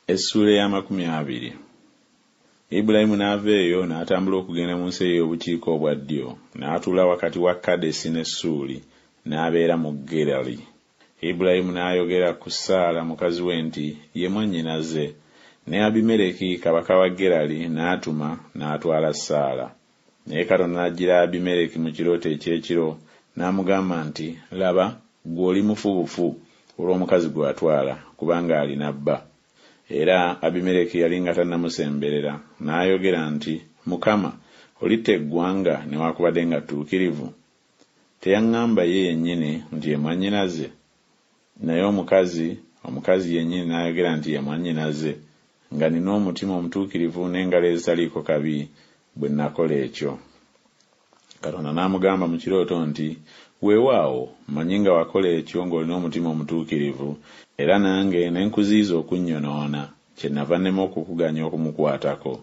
Essula ya 20. Ibulayimu n'ava eyo n'atambula okugenda mu nsi ey'obukiika obwa ddyo, n'atuula wakati wa Kadesi ne Ssuuli, n'abeera mu Gerali. Ibulayimu n'ayogera ku Saala mukazi we nti ye mwannyinaze, ne Abimereki kabaka wa Gerali n'atuma n'atwala Saala. Naye Katonda n'ajjira Abimereki mu kirooto eky'ekiro n'amugamba nti, laba, ggwe oli mufubufu olw'omukazi gwe watwala, kubanga alina bba. Era Abimereki yali nga tannamusemberera, n'ayogera nti, Mukama, olitta eggwanga newaakubadde nga ttuukirivu? Teyaŋŋamba ye yennyini nti ye mwannyinaze? Naye omukazi yennyini n'ayogera nti ye mwannyinaze, nga nina omutima omutuukirivu n'engalo ezitaliiko kabi bwe nakola ekyo. Katonda n'amugamba mu kirooto nti, weewaawo mmanyi nga wakola ekyo ng'olina omutima omutuukirivu, era nange ne nkuziyiza okunnyonoona, kyennava nnema okukuganya okumukwatako.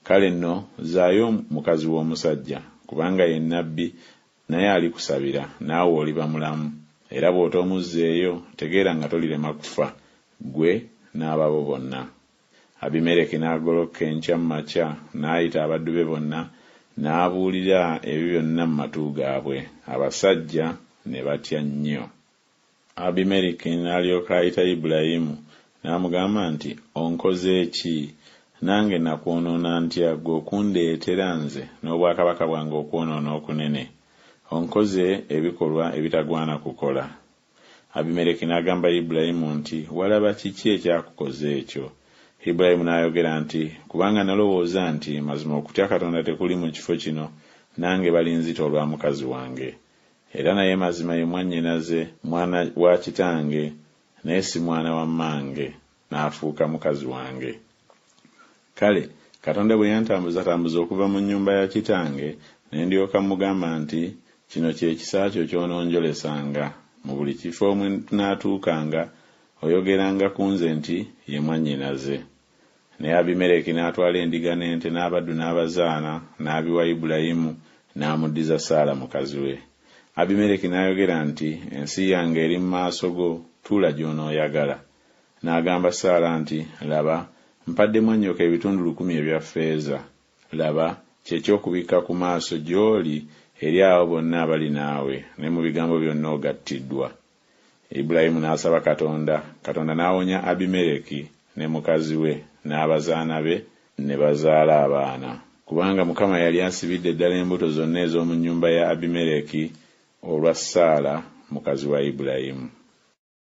Kale nno zaayo mukazi w'omusajja, kubanga ye nnabbi, naye alikusabira, naawe oliba mulamu. Era bw'otoomuzzeeyo, tegeera nga tolirema kufa, ggwe n'ababo bonna. Abimereki n'agoloka enkya mu makya, n'ayita abaddu be bonna, n'abuulira ebyo byonna mu matu gaabwe. Abasajja ne batya nnyo. Abimereki n'alyoka ayita Ibulayimu n'amugamba nti, onkoze ki? Nange nakwonoona ntya ggwe okundeetera nze n'obwakabaka bwange okwonoona okunene? Onkoze ebikolwa ebitagwana kukola. Abimereki n'agamba Ibulayimu nti, walaba kiki ekyakukoze ekyo? Ibulayimu n'ayogera nti, kubanga nalowooza nti mazima okutya Katonda tekuli mu kifo kino, nange balinzita olwa mukazi wange. Era naye mazima ye mwannyinaze, mwana wa kitange, naye si mwana wa mmange, n'afuuka mukazi wange. Kale Katonda bwe yantambuzatambuza okuva mu nnyumba ya kitange, ne ndyoka mugamba nti, kino kye kisa kyo ky'ononjolesanga. Mu buli kifo mwe tunaatuukanga, oyogeranga ku nze nti ye mwannyinaze. Naye Abimereki n'atwala endiga n'ente n'abaddu n'abazaana, n'abiwa Ibulayimu, n'amuddiza Saala mukazi we. Abimereki n'ayogera nti, ensi yange eri mu maaso go, tuula gy'onooyagala. N'agamba Saala nti, laba, mpadde mwannyoko ebitundu 10 ebya ffeeza. Laba, kyekyokubikka ku maaso gy'oli eri abo bonna abali naawe, ne mu bigambo byonna ogattiddwa. Ibulayimu n'asaba Katonda, Katonda n'awonya Abimereki ne mukazi we n'abazaana be, ne bazaala abaana. Kubanga Mukama yali asibidde ddala embuto zonna ez'omu nnyumba ya Abimereki olwa Saala mukazi wa Ibulayimu.